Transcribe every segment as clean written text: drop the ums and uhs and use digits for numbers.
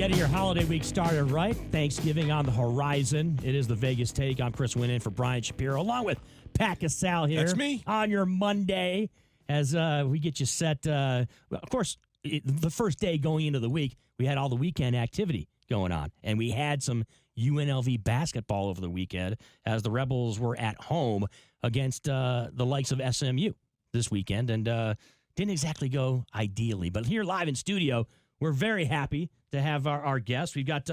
Getting your holiday week started right. Thanksgiving on the horizon. It is the Vegas Take. I'm Chris Wynn in for Brian Shapiro, along with Pat Casale here. That's me. On your Monday, as we get you set. Well, of course, the first day going into the week, we had all the weekend activity going on. And we had some UNLV basketball over the weekend as the Rebels were at home against the likes of SMU this weekend. And didn't exactly go ideally. But here live in studio, we're very happy to have our guest. We've got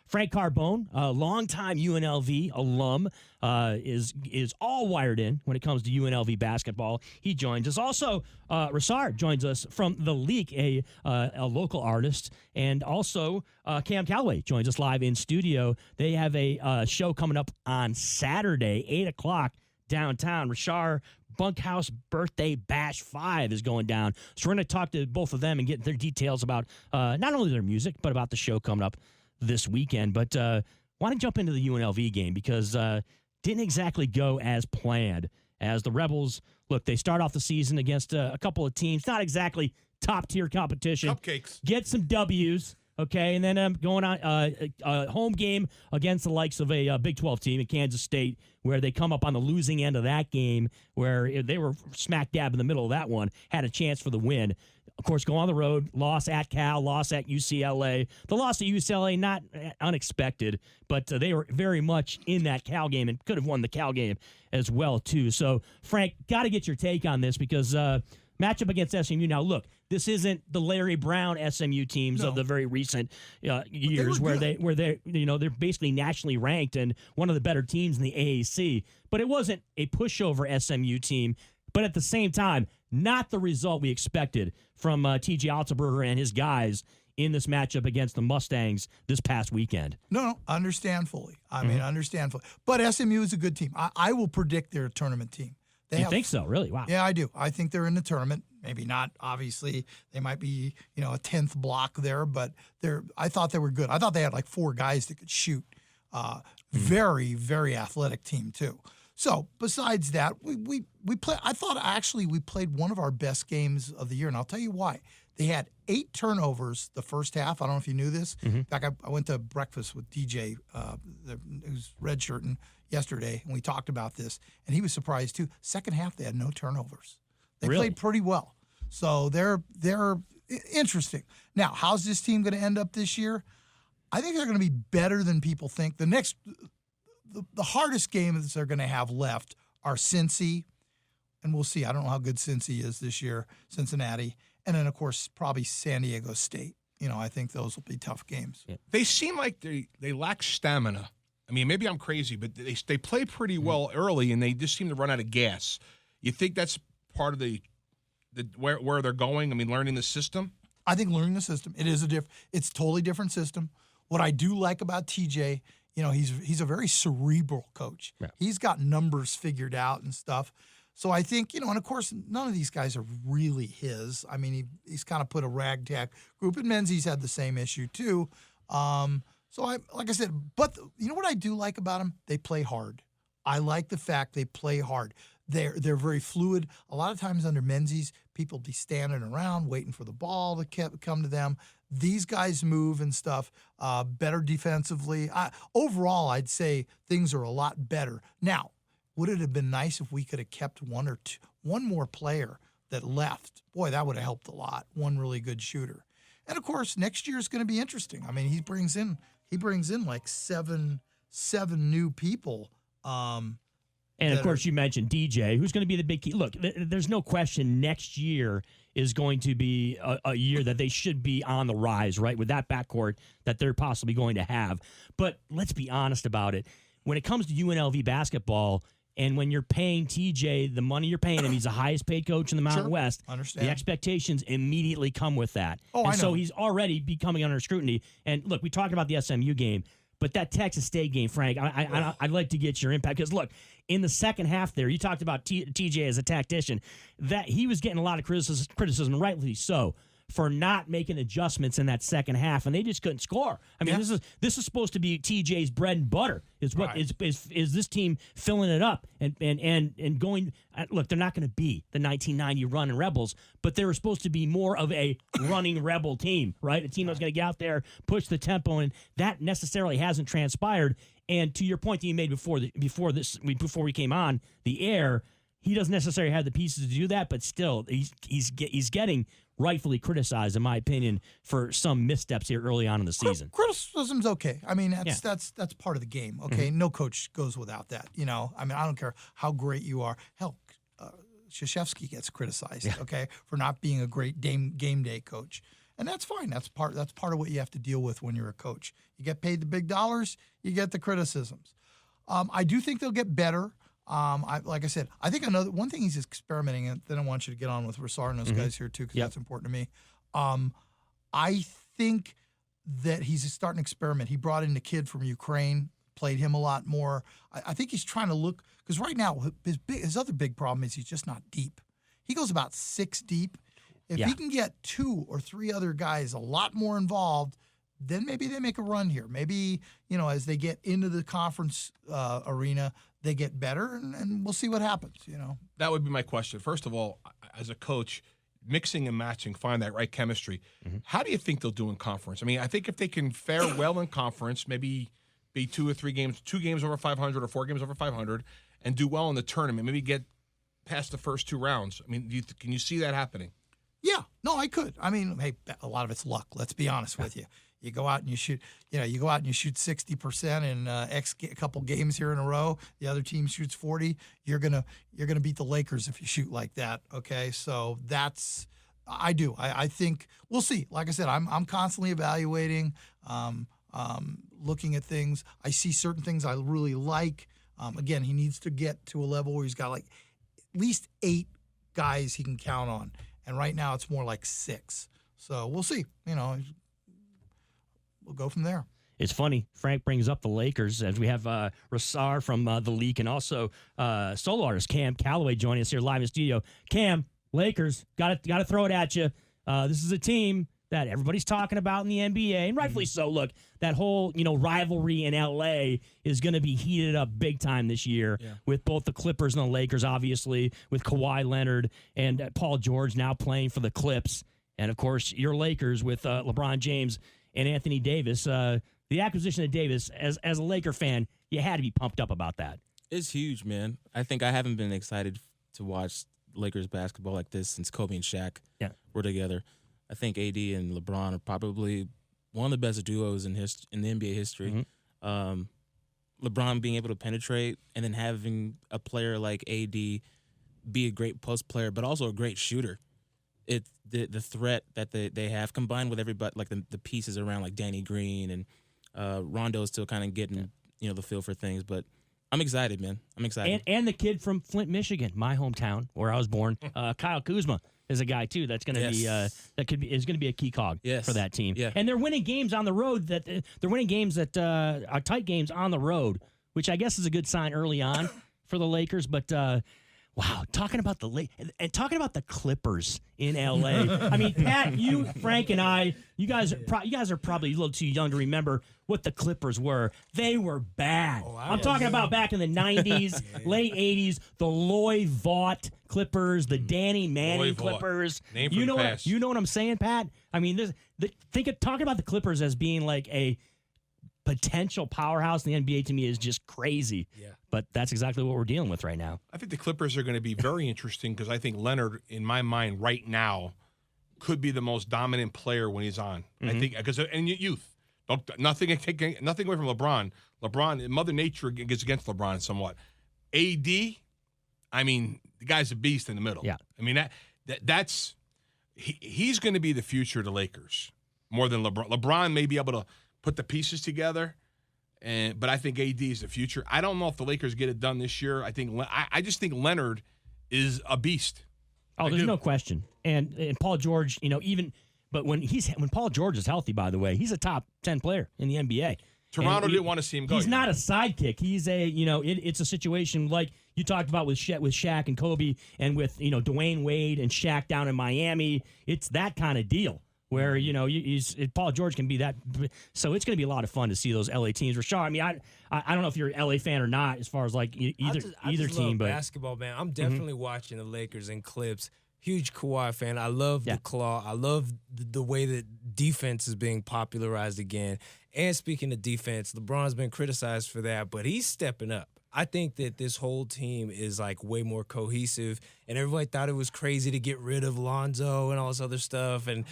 Frank Carbone, a longtime UNLV alum, is all wired in when it comes to UNLV basketball. He joins us. Also, Rasar joins us from the Lique, a local artist, and also Cam Calloway joins us live in studio. They have a show coming up on Saturday, 8 o'clock downtown. Rasar Bunkhouse Birthday Bash 5 is going down. So we're going to talk to both of them and get their details about not only their music, but about the show coming up this weekend. But want to jump into the UNLV game because didn't exactly go as planned. As the Rebels, look, they start off the season against a couple of teams, not exactly top-tier competition. Cupcakes. Get some W's. Okay, and then going on a home game against the likes of a Big 12 team in Kansas State, where they come up on the losing end of that game, where they were smack dab in the middle of that one, had a chance for the win. Of course, go on the road, loss at Cal, loss at UCLA. The loss at UCLA, not unexpected, but they were very much in that Cal game and could have won the Cal game as well, too. So, Frank, got to get your take on this because matchup against SMU. Now, look, this isn't the Larry Brown SMU teams of the very recent years where they're basically nationally ranked and one of the better teams in the AAC. But it wasn't a pushover SMU team. But at the same time, not the result we expected from T.J. Altenberger and his guys in this matchup against the Mustangs this past weekend. No, understand fully. Understand fully. But SMU is a good team. I will predict they're a tournament team. You think so? Really? Wow. Yeah, I do. I think they're in the tournament. Maybe not, obviously. They might be, a 10th block there, but I thought they were good. I thought they had like 4 guys that could shoot. Very, very athletic team, too. So, besides that, we play. I thought actually we played one of our best games of the year, and I'll tell you why. They had 8 turnovers the first half. I don't know if you knew this. In fact, I went to breakfast with DJ, who's redshirting, yesterday, and we talked about this, and he was surprised too. Second half, they had no turnovers. They played pretty well. So they're interesting. Now, how's this team going to end up this year? I think they're going to be better than people think. The hardest games they're going to have left are Cincy, and we'll see. I don't know how good Cincy is this year, Cincinnati, and then, of course, probably San Diego State. I think those will be tough games. Yeah. They seem like they lack stamina. I mean, maybe I'm crazy, but they play pretty well early, and they just seem to run out of gas. You think that's part of the where they're going? I mean, learning the system? I think learning the system. It's a totally different system. What I do like about TJ, he's a very cerebral coach. Yeah. He's got numbers figured out and stuff. So I think, and of course, none of these guys are really his. I mean, he's kind of put a ragtag group. And Menzies had the same issue, too. So, like I said, but you know what I do like about them? They play hard. I like the fact they play hard. They're very fluid. A lot of times under Menzies, people be standing around waiting for the ball to come to them. These guys move and stuff better defensively. Overall, I'd say things are a lot better. Now, would it have been nice if we could have kept one more player that left? Boy, that would have helped a lot. One really good shooter. And of course, next year is going to be interesting. I mean, he brings in like seven new people. And of course, you mentioned DJ, who's going to be the big key. Look, there's no question next year is going to be a year that they should be on the rise, right, with that backcourt that they're possibly going to have. But let's be honest about it. When it comes to UNLV basketball, and when you're paying TJ the money you're paying him, he's the highest paid coach in the Mountain West. Understand. The expectations immediately come with that. Oh, I know. So he's already becoming under scrutiny. And look, we talked about the SMU game, but that Texas State game, Frank, I'd like to get your impact. Because look, in the second half there, you talked about TJ as a tactician. That he was getting a lot of criticism, rightly so, for not making adjustments in that second half, and they just couldn't score. I mean, this is supposed to be TJ's bread and butter. Is what is this team filling it up and going? Look, they're not going to be the 1990 running Rebels, but they were supposed to be more of a running Rebel team, right? A team that was going to get out there, push the tempo, and that necessarily hasn't transpired. And to your point that you made before we came on the air, he doesn't necessarily have the pieces to do that, but still, he's getting rightfully criticized, in my opinion, for some missteps here early on in the season. Criticism's okay. I mean, that's part of the game. Okay, no coach goes without that. You know, I mean, I don't care how great you are. Hell, Krzyzewski gets criticized. Okay, for not being a great game day coach. And that's fine. That's part of what you have to deal with when you're a coach. You get paid the big dollars, you get the criticisms. I do think they'll get better. Like I said, I think one thing he's experimenting, and then I want you to get on with Rasar and those guys here too, because that's important to me. I think that he's starting to experiment. He brought in the kid from Ukraine, played him a lot more. I think he's trying to look, because right now his other big problem is he's just not deep. He goes about 6 deep. If he can get 2 or 3 other guys a lot more involved, then maybe they make a run here. Maybe, as they get into the conference arena, they get better, and we'll see what happens, That would be my question. First of all, as a coach, mixing and matching, find that right chemistry. How do you think they'll do in conference? I mean, I think if they can fare well in conference, maybe be 2 or 3 games, 2 games over 500 or 4 games over 500, and do well in the tournament, maybe get past the first 2 rounds. I mean, can you see that happening? Yeah, no, I could. I mean, hey, a lot of it's luck. Let's be honest with you. You go out and you shoot, 60% in a couple games here in a row. The other team shoots 40. You're gonna beat the Lakers if you shoot like that. Okay, so I think we'll see. Like I said, I'm constantly evaluating, looking at things. I see certain things I really like. Again, he needs to get to a level where he's got like at least 8 guys he can count on. And right now it's more like 6. So we'll see. We'll go from there. It's funny. Frank brings up the Lakers as we have Rasar from the Lique and also solo artist Cam Calloway joining us here live in studio. Cam, Lakers, got to throw it at you. This is a team that everybody's talking about in the NBA, and rightfully so. Look, that whole rivalry in LA is going to be heated up big time this year with both the Clippers and the Lakers, obviously, with Kawhi Leonard and Paul George now playing for the Clips, and of course your Lakers with LeBron James and Anthony Davis. The acquisition of Davis, as a Laker fan, you had to be pumped up about that. It's huge, man. I think I haven't been excited to watch Lakers basketball like this since Kobe and Shaq were together. I think AD and LeBron are probably one of the best duos in the NBA history. LeBron being able to penetrate and then having a player like AD be a great post player, but also a great shooter. It's the threat that they have combined with everybody, like the pieces around like Danny Green and Rondo is still kind of getting the feel for things, but I'm excited, man. I'm excited. And the kid from Flint, Michigan, my hometown where I was born, Kyle Kuzma. Is a guy too that's going to be is going to be a key cog for that team. Yeah. And they're winning games on the road. They're winning games that are tight games on the road, which I guess is a good sign early on for the Lakers. But wow, talking about the Clippers in LA. I mean, Pat, you, Frank, and I, you guys are probably a little too young to remember what the Clippers were. They were bad. I'm talking about back in the 90s, late 80s, the Loy Vaught Clippers, the Danny Manning Clippers. You know what I'm saying, Pat? I mean, talking about the Clippers as being like a potential powerhouse in the NBA to me is just crazy. Yeah. But that's exactly what we're dealing with right now. I think the Clippers are going to be very interesting because I think Leonard, in my mind, right now, could be the most dominant player when he's on. I think because youth. Nothing away from LeBron. LeBron, Mother Nature gets against LeBron somewhat. AD, I mean, the guy's a beast in the middle. Yeah. I mean he's going to be the future of the Lakers more than LeBron. LeBron may be able to put the pieces together, but I think AD is the future. I don't know if the Lakers get it done this year. I just think Leonard is a beast. Oh, there's no question. And Paul George, but when Paul George is healthy, by the way, he's a top 10 player in the NBA. Toronto didn't want to see him go. He's not a sidekick. He's it's a situation like you talked about with Shaq and Kobe, and with Dwayne Wade and Shaq down in Miami. It's that kind of deal where Paul George can be that. So it's going to be a lot of fun to see those LA teams. Rashard, I mean, I don't know if you're an LA fan or not, as far as like either team, but basketball, man, I'm definitely watching the Lakers and Clips. Huge Kawhi fan. I love the claw. I love the way that defense is being popularized again. And speaking of defense, LeBron's been criticized for that, but he's stepping up. I think that this whole team is like way more cohesive, and everybody thought it was crazy to get rid of Lonzo and all this other stuff, and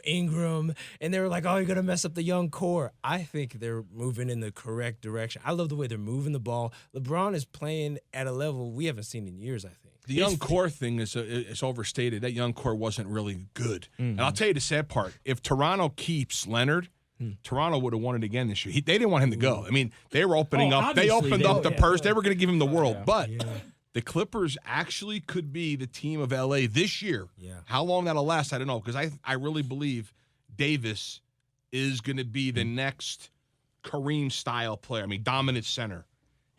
Ingram, and they were like, "Oh, you're gonna mess up the young core." I think they're moving in the correct direction. I love the way they're moving the ball. LeBron is playing at a level we haven't seen in years, I think. The young core thing is overstated. That young core wasn't really good. And I'll tell you the sad part. If Toronto keeps Leonard, Toronto would have won it again this year. They didn't want him to go. I mean, they were opening up. They opened up the purse. They were going to give him the world. But the Clippers actually could be the team of L.A. this year. Yeah. How long that'll last, I don't know. Because I really believe Davis is going to be the next Kareem-style player. I mean, dominant center.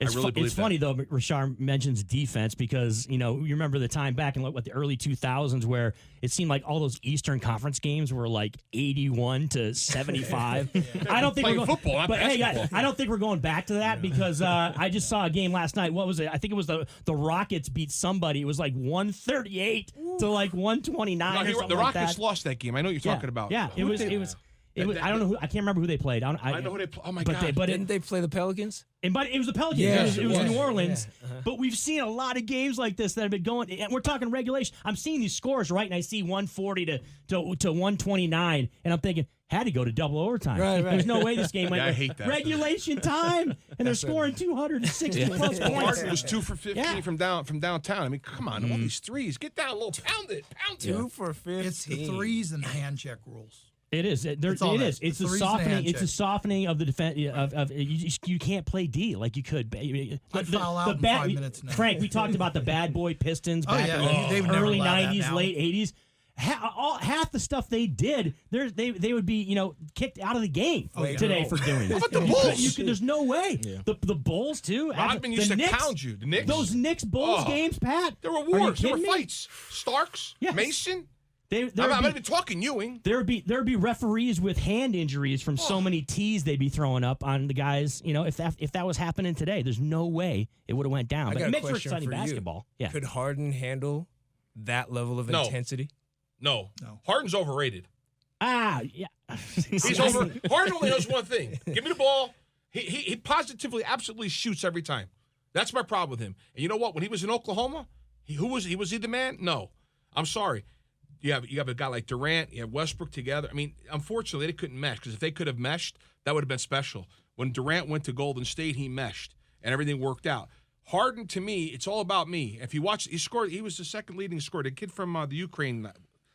It's funny, though, Rashard mentions defense because, you remember the time back in the early 2000s where it seemed like all those Eastern Conference games were like 81-75. I don't think we're going football, not but basketball. Hey, guys, I don't think we're going back to that because I just saw a game last night. What was it? I think it was the Rockets beat somebody. It was like 138 to like 129 or something the like Rockets that. lost that game. I know what you're talking about. Yeah, it was. I don't know. I can't remember who they played. I know who they played. Oh my God! Didn't they play the Pelicans? But it was the Pelicans. Yeah, it was New Orleans. Yeah. But we've seen a lot of games like this that have been going. And we're talking regulation. I'm seeing these scores right, and I see 140 to 129, and I'm thinking had to go to double overtime. Right. There's no way this game went. I hate that. Regulation time, and they're scoring 260 plus points. Harden was 2 for 15 from downtown. I mean, come on, all these threes. Get down a little, pound it. 2 for 15. It's the threes and the hand check rules. It is. It is. It's the softening. It's the softening of the defense. You can't play D like you could. I'd foul out in 5 minutes now. Frank, we talked about the bad boy Pistons back in they've the never early allowed that '90s, now. late '80s. Half the stuff they did, they would be kicked out of the game today for doing. How about the Bulls? There's no way. Yeah. The Bulls too. Rodman used to pound you. The Knicks. Those Knicks Bulls games, Pat. There were wars. There were fights. Starks. Yes. Mason. I'm not even talking Ewing. There'd be referees with hand injuries from so many tees they'd be throwing up on the guys. If that was happening today, there's no way it would have went down. But it makes for exciting basketball. Yeah. Could Harden handle that level of intensity? No. Harden's overrated. Yeah. He's over. Harden only knows one thing: give me the ball. He positively, absolutely shoots every time. That's my problem with him. And you know what? When he was in Oklahoma, was he the man? No. I'm sorry. You have a guy like Durant, you have Westbrook together. I mean, unfortunately, they couldn't mesh because if they could have meshed, that would have been special. When Durant went to Golden State, he meshed and everything worked out. Harden, to me, it's all about me. If you watch, he scored. He was the second leading scorer. The kid from the Ukraine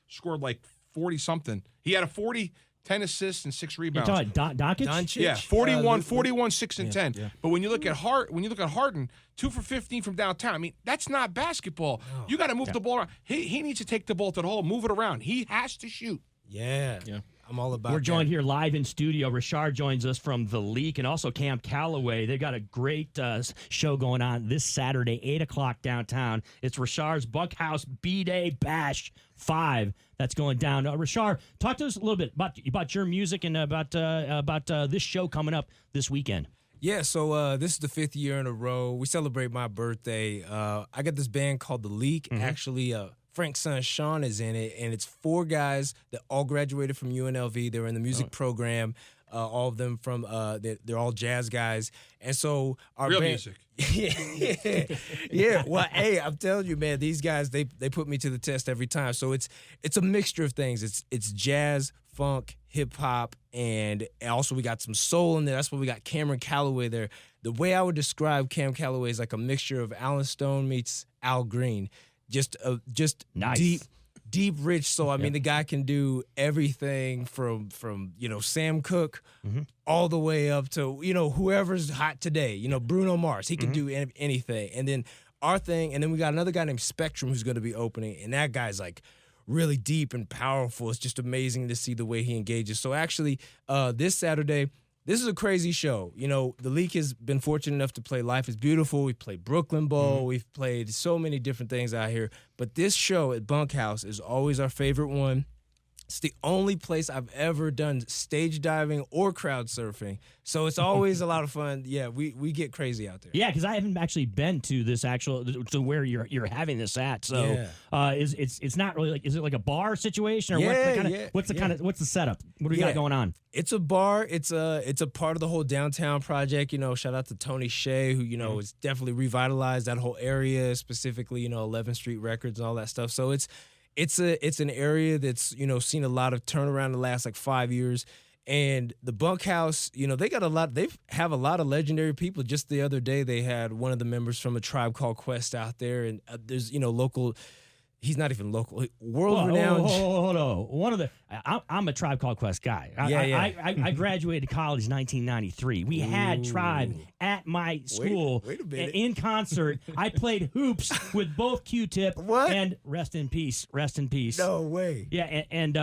scored like 40-something. He had a 40, 10 assists, and 6 rebounds. You're talking Doncic? Yeah, 41, 6 and 10. Yeah. But when you look at Harden, 2 for 15 from downtown. I mean, that's not basketball. No. You got to move the ball around. He needs to take the ball to the hole, move it around. He has to shoot. Yeah. I'm all about We're joined here live in studio. Rashard joins us from the Lique and also Cam Calloway. They've got a great show going on this Saturday, 8 o'clock downtown. It's Rashard's Bunkhouse B-Day Bash 5 that's going down. Rashard, talk to us a little bit about your music and about this show coming up this weekend. Yeah, so this is the 5th year in a row. We celebrate my birthday. I got this band called The Lique. Actually, Frank's son Sean is in it, and it's 4 guys that all graduated from UNLV. They're in the music program. All of them from they're all jazz guys, and so our real band, music. yeah. Well, hey, I'm telling you, man, these guys they put me to the test every time. So it's a mixture of things. It's jazz, funk, hip hop, and also we got some soul in there. That's why we got Cam Calloway there. The way I would describe Cam Calloway is like a mixture of Alan Stone meets Al Green. Just nice. deep, rich soul. I mean, the guy can do everything from Sam Cooke all the way up to whoever's hot today. Bruno Mars. He can do anything. And then our thing. And then we got another guy named Spectrum who's going to be opening, and that guy's like really deep and powerful. It's just amazing to see the way he engages. So actually, this Saturday This is a crazy show. You know, the Lique has been fortunate enough to play Life is Beautiful. We've played Brooklyn Bowl. We've played so many different things out here. But this show at Bunkhouse is always our favorite one. It's the only place I've ever done stage diving or crowd surfing. So it's always a lot of fun. Yeah, we get crazy out there. Yeah, because I haven't actually been to this to where you're having this at. So it's not really like, is it like a bar situation or what's the setup? What do we got going on? It's a bar. It's a part of the whole downtown project. You know, shout out to Tony Shea, who has definitely revitalized that whole area, specifically 11th Street Records and all that stuff. So it's an area that's seen a lot of turnaround in the last like 5 years. And the Bunkhouse, they have a lot of legendary people. Just the other day, they had one of the members from A Tribe Called Quest out there, and there's local. He's not even local. World-renowned. Hold on. I'm a Tribe Called Quest guy. I graduated college in 1993. We had Tribe at my school wait a minute. in concert. I played hoops with both Q-Tip and Rest in Peace. Rest in Peace. No way. Yeah, and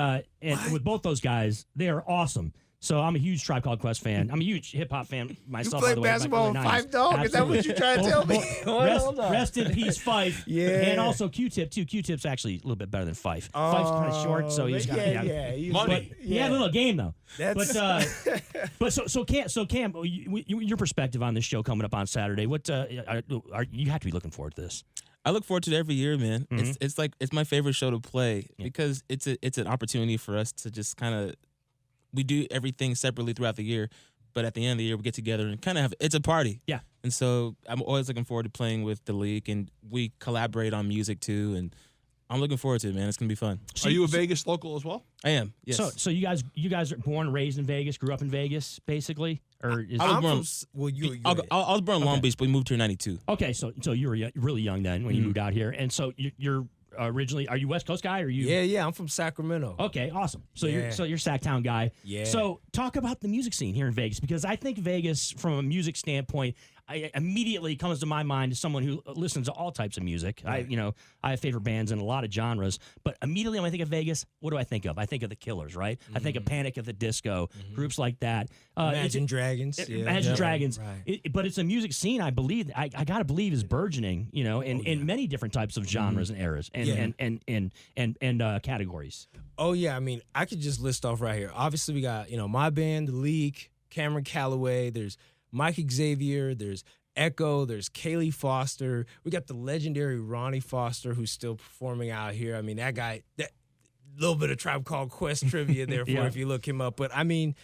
with both those guys, they are awesome. So I'm a huge Tribe Called Quest fan. I'm a huge hip hop fan myself. You by played the way, basketball in Fife, dog? Absolutely. Is that what you're trying to tell me? Rest in peace, Fife. Yeah. And also Q-Tip too. Q-Tip's actually a little bit better than Fife. Fife's kind of short, so he's got money. He had a little game though. That's So Cam, your perspective on this show coming up on Saturday? What you have to be looking forward to this? I look forward to it every year, man. It's my favorite show to play because it's an opportunity for us to just kind of. We do everything separately throughout the year, but at the end of the year, we get together and kind of it's a party. Yeah. And so I'm always looking forward to playing with the Lique, and we collaborate on music too, and I'm looking forward to it, man. It's going to be fun. Are you a Vegas local as well? I am, yes. So you guys are born and raised in Vegas, grew up in Vegas, basically? Or is I was born in Long Beach, but we moved here in 92. Okay, so you were really young then when you moved out here. And so you're originally, are you West Coast guy or you? Yeah, I'm from Sacramento. Okay, awesome. So you're Sacktown guy. Yeah. So talk about the music scene here in Vegas, because I think Vegas, from a music standpoint, immediately comes to my mind as someone who listens to all types of music. Right. I have favorite bands in a lot of genres, but immediately when I think of Vegas, what do I think of? I think of the Killers, right? I think of Panic at the Disco, groups like that. Imagine Dragons. Imagine Dragons. Right. But it's a music scene, I believe, I gotta believe is burgeoning, in many different types of genres and eras and categories. Oh yeah, I mean, I could just list off right here. Obviously, we got my band, the Lique, Cam Calloway. There's Mike Xavier. There's Echo. There's Kaylee Foster. We got the legendary Ronnie Foster, who's still performing out here. I mean, that guy. That little bit of Tribe Called Quest trivia there for if you look him up. But I mean,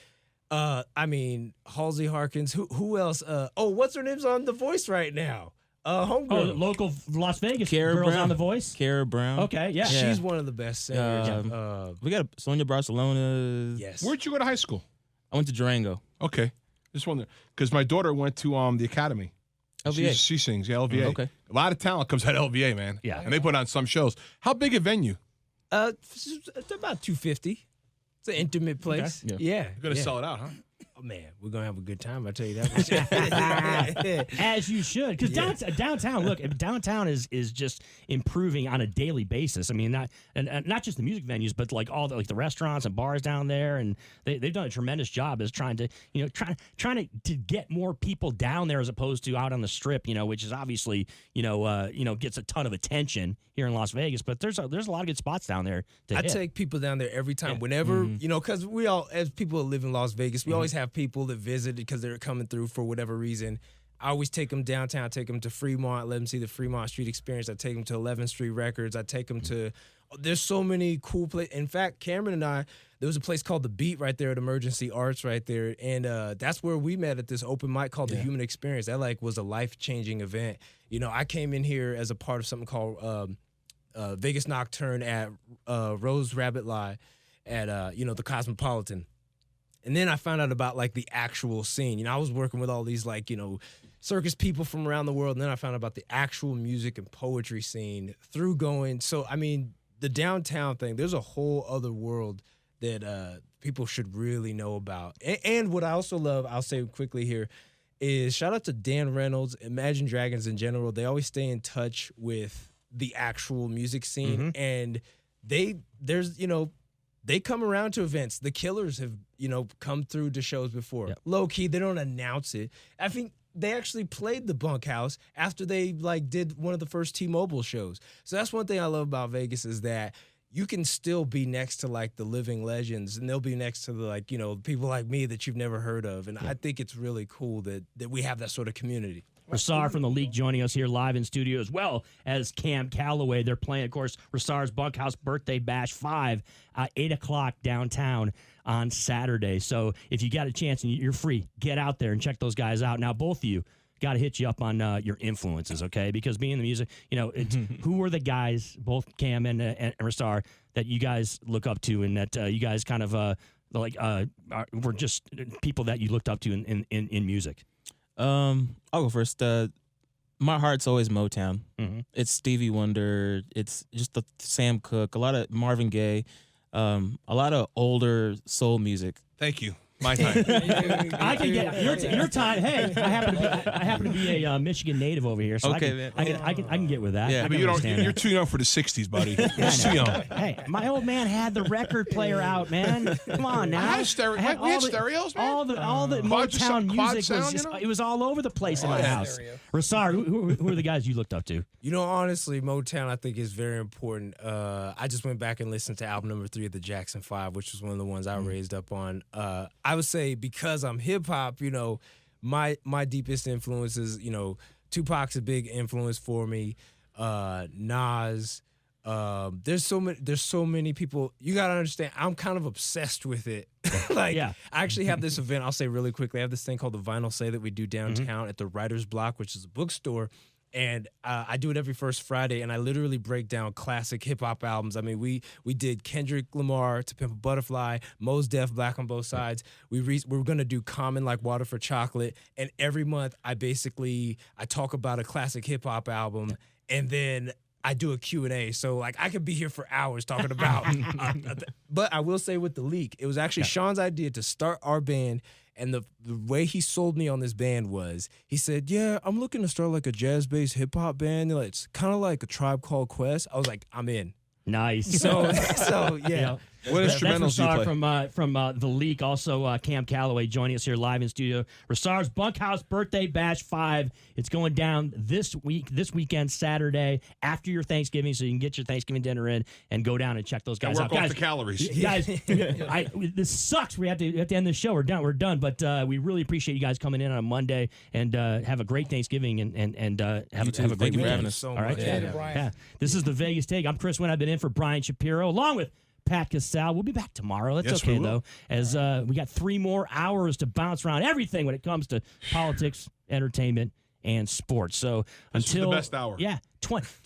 Halsey Harkins. Who else? What's her name's on The Voice right now? Homegirl. Local Las Vegas Kara girls Brown. on The Voice. Kara Brown. Okay, yeah. She's one of the best singers. We got Sonia Barcelona. Yes. Where'd you go to high school? I went to Durango. Okay. Just wonder, because my daughter went to the academy. LVA. She sings, LVA. Okay. A lot of talent comes out of LVA, man. Yeah. And they put on some shows. How big a venue? It's about 250. It's an intimate place. Okay. Yeah. You're going to sell it out, huh? Oh, man, we're going to have a good time, I tell you that. As you should, because downtown. Look, downtown is just improving on a daily basis. I mean, not just the music venues, but like all the restaurants and bars down there, and they've done a tremendous job as trying to get more people down there as opposed to out on the Strip. Which is obviously gets a ton of attention here in Las Vegas. But there's a lot of good spots down there. I take people down there every time, whenever because we all, as people that live in Las Vegas, we always have people that visit because they're coming through for whatever reason. I always take them downtown, take them to Fremont, let them see the Fremont Street experience. I take them to 11th Street Records. I take them to, there's so many cool places. In fact, Cameron and I, there was a place called The Beat right there at Emergency Arts right there. And that's where we met at this open mic called The Human Experience. That was a life-changing event. I came in here as a part of something called Vegas Nocturne at Rose Rabbit Lie at, the Cosmopolitan. And then I found out about the actual scene. I was working with all these circus people from around the world, and then I found out about the actual music and poetry scene through going. So I mean, the downtown thing. There's a whole other world that people should really know about. And what I also love, I'll say quickly here, is shout out to Dan Reynolds, Imagine Dragons in general. They always stay in touch with the actual music scene, and there's they come around to events. The Killers have, come through to shows before. Yep. Low key, they don't announce it. I think they actually played the Bunkhouse after they did one of the first T-Mobile shows. So that's one thing I love about Vegas is that you can still be next to the living legends, and they'll be next to the people like me that you've never heard of. And I think it's really cool that we have that sort of community. Rasar from the Lique joining us here live in studio, as well as Cam Calloway. They're playing, of course, Rasar's Bunkhouse Birthday Bash 5 at 8 o'clock downtown on Saturday. So if you got a chance and you're free, get out there and check those guys out. Now, both of you got to hit you up on your influences, okay? Because being in the music, it's who were the guys, both Cam and Rasar, that you guys look up to, and that you guys kind of were just people that you looked up to in music? I'll go first. My heart's always Motown. Mm-hmm. It's Stevie Wonder. It's just the Sam Cooke, a lot of Marvin Gaye, a lot of older soul music. Thank you. My time. I can get your time. Hey, I happen to be a Michigan native over here, so okay, I can get with that. Yeah, I but can you're too young for the '60s, buddy. You're too young. Hey, my old man had the record player out, man. Come on now. I had stereo. We had stereos, man. All the Motown music was just, it was all over the place in my house. Rasar, who are the guys you looked up to? Honestly, Motown I think is very important. I just went back and listened to album number 3 of the Jackson 5, which was one of the ones I raised up on. I would say because I'm hip hop, my deepest influences, Tupac's a big influence for me. Nas. There's so many people. You gotta understand, I'm kind of obsessed with it. I actually have this event. I'll say really quickly. I have this thing called the Vinyl Say that we do downtown at the Writer's Block, which is a bookstore. And I do it every first Friday, and I literally break down classic hip-hop albums. I mean, we did Kendrick Lamar, To Pimp a Butterfly, Mos Def, Black on Both Sides. We're going to do Common, Like Water for Chocolate. And every month, I talk about a classic hip-hop album, and then I do a Q&A. So, I could be here for hours talking about but I will say with the Lique, it was actually Sean's idea to start our band. And the way he sold me on this band was, he said, yeah, I'm looking to start a jazz-based hip-hop band. It's kind of like a Tribe Called Quest. I was like, I'm in. Nice. So yeah. What instrumentals do you play? From the Lique. Also, Cam Calloway joining us here live in studio. Rasar's Bunkhouse Birthday Bash 5. It's going down this weekend, Saturday, after your Thanksgiving, so you can get your Thanksgiving dinner in and go down and check those guys out. Work off the calories. Guys, this sucks. We have to end the show. We're done. But we really appreciate you guys coming in on a Monday, and have a great Thanksgiving and have a great Thank you for weekend. having us. So All right, much. yeah. This is the Vegas Take. I'm Chris Wynn. I've been in for Brian Shapiro, along with Pat Casale. We'll be back tomorrow. That's Yes, okay, we will. though, as we got 3 more hours to bounce around everything when it comes to politics, entertainment, and sports. So This is until the best hour. Yeah,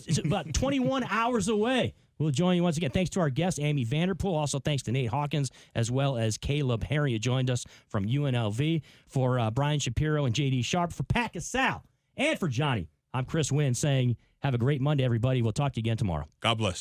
it's about 21 hours away. We'll join you once again. Thanks to our guest, Amy Vanderpool. Also, thanks to Nate Hawkins, as well as Caleb Herring, who joined us from UNLV. For Brian Shapiro and J.D. Sharp, for Pat Casale, and for Johnny, I'm Chris Wynn saying have a great Monday, everybody. We'll talk to you again tomorrow. God bless.